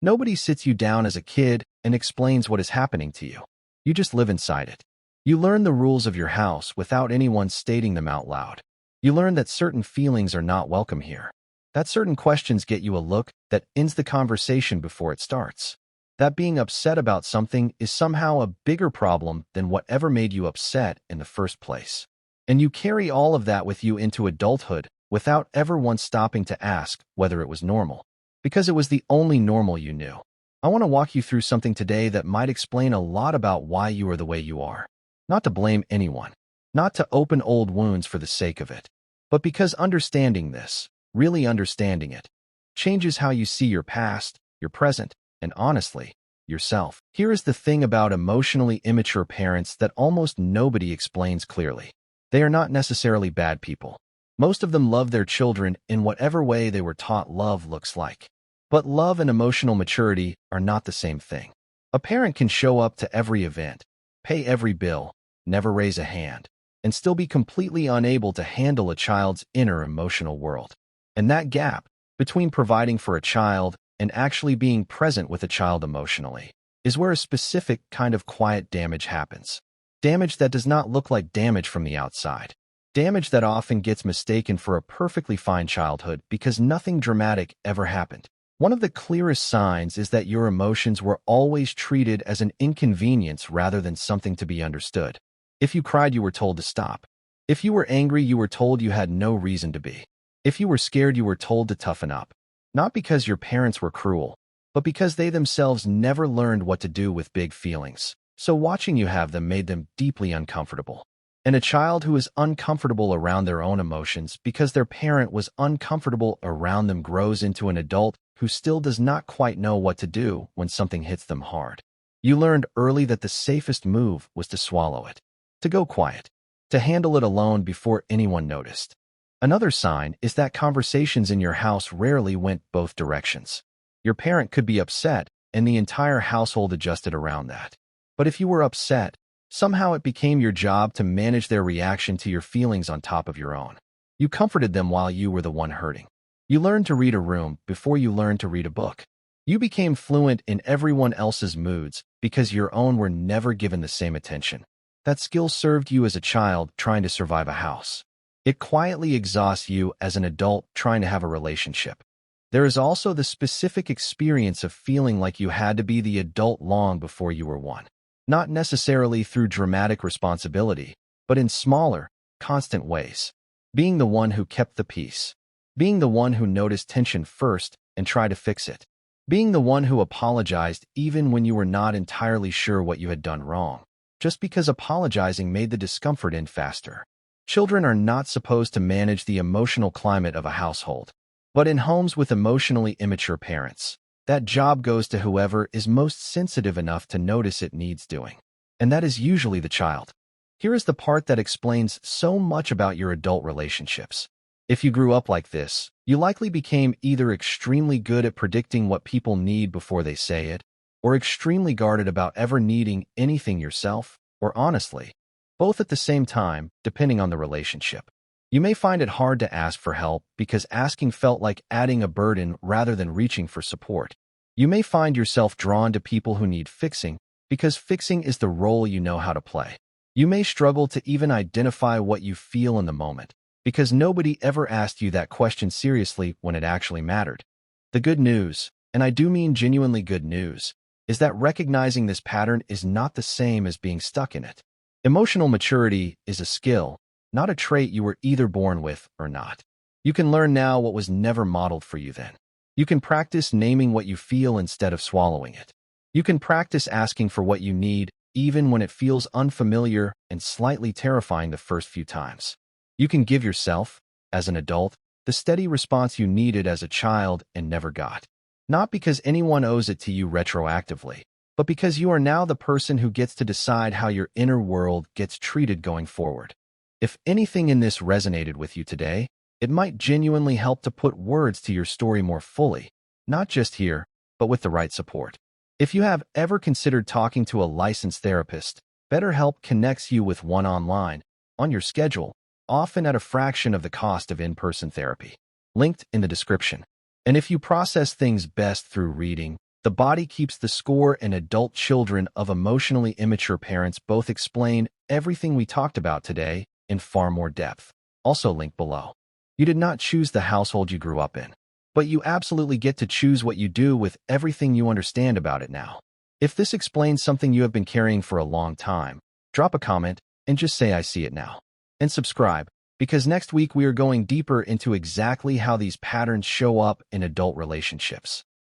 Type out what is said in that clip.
Nobody sits you down as a kid and explains what is happening to you. You just live inside it. You learn the rules of your house without anyone stating them out loud. You learn that certain feelings are not welcome here. That certain questions get you a look that ends the conversation before it starts. That being upset about something is somehow a bigger problem than whatever made you upset in the first place. And you carry all of that with you into adulthood without ever once stopping to ask whether it was normal. Because it was the only normal you knew. I want to walk you through something today that might explain a lot about why you are the way you are. Not to blame anyone, not to open old wounds for the sake of it, but because understanding this, really understanding it, changes how you see your past, your present, and honestly, yourself. Here is the thing about emotionally immature parents that almost nobody explains clearly. They are not necessarily bad people. Most of them love their children in whatever way they were taught love looks like. But love and emotional maturity are not the same thing. A parent can show up to every event, pay every bill, never raise a hand, and still be completely unable to handle a child's inner emotional world. And that gap between providing for a child and actually being present with a child emotionally is where a specific kind of quiet damage happens. Damage that does not look like damage from the outside. Damage that often gets mistaken for a perfectly fine childhood because nothing dramatic ever happened. One of the clearest signs is that your emotions were always treated as an inconvenience rather than something to be understood. If you cried, you were told to stop. If you were angry, you were told you had no reason to be. If you were scared, you were told to toughen up. Not because your parents were cruel, but because they themselves never learned what to do with big feelings. So watching you have them made them deeply uncomfortable. And a child who is uncomfortable around their own emotions because their parent was uncomfortable around them grows into an adult who still does not quite know what to do when something hits them hard. You learned early that the safest move was to swallow it, to go quiet, to handle it alone before anyone noticed. Another sign is that conversations in your house rarely went both directions. Your parent could be upset, and the entire household adjusted around that. But if you were upset, somehow it became your job to manage their reaction to your feelings on top of your own. You comforted them while you were the one hurting. You learned to read a room before you learned to read a book. You became fluent in everyone else's moods because your own were never given the same attention. That skill served you as a child trying to survive a house. It quietly exhausts you as an adult trying to have a relationship. There is also the specific experience of feeling like you had to be the adult long before you were one. Not necessarily through dramatic responsibility, but in smaller, constant ways. Being the one who kept the peace. Being the one who noticed tension first and tried to fix it. Being the one who apologized even when you were not entirely sure what you had done wrong, just because apologizing made the discomfort end faster. Children are not supposed to manage the emotional climate of a household. But in homes with emotionally immature parents, that job goes to whoever is most sensitive enough to notice it needs doing. And that is usually the child. Here is the part that explains so much about your adult relationships. If you grew up like this, you likely became either extremely good at predicting what people need before they say it, or extremely guarded about ever needing anything yourself, or honestly, both at the same time, depending on the relationship. You may find it hard to ask for help because asking felt like adding a burden rather than reaching for support. You may find yourself drawn to people who need fixing because fixing is the role you know how to play. You may struggle to even identify what you feel in the moment because nobody ever asked you that question seriously when it actually mattered. The good news, and I do mean genuinely good news, is that recognizing this pattern is not the same as being stuck in it. Emotional maturity is a skill, not a trait you were either born with or not. You can learn now what was never modeled for you then. You can practice naming what you feel instead of swallowing it. You can practice asking for what you need even when it feels unfamiliar and slightly terrifying the first few times. You can give yourself, as an adult, the steady response you needed as a child and never got. Not because anyone owes it to you retroactively, but because you are now the person who gets to decide how your inner world gets treated going forward. If anything in this resonated with you today, it might genuinely help to put words to your story more fully, not just here, but with the right support. If you have ever considered talking to a licensed therapist, BetterHelp connects you with one online, on your schedule, often at a fraction of the cost of in-person therapy. Linked in the description. And if you process things best through reading, The body keeps the score, and adult children of emotionally immature parents both explain everything we talked about today in far more depth. Also linked below. You did not choose the household you grew up in, but you absolutely get to choose what you do with everything you understand about it now. If this explains something you have been carrying for a long time, drop a comment and just say I see it now. And subscribe, because next week we are going deeper into exactly how these patterns show up in adult relationships.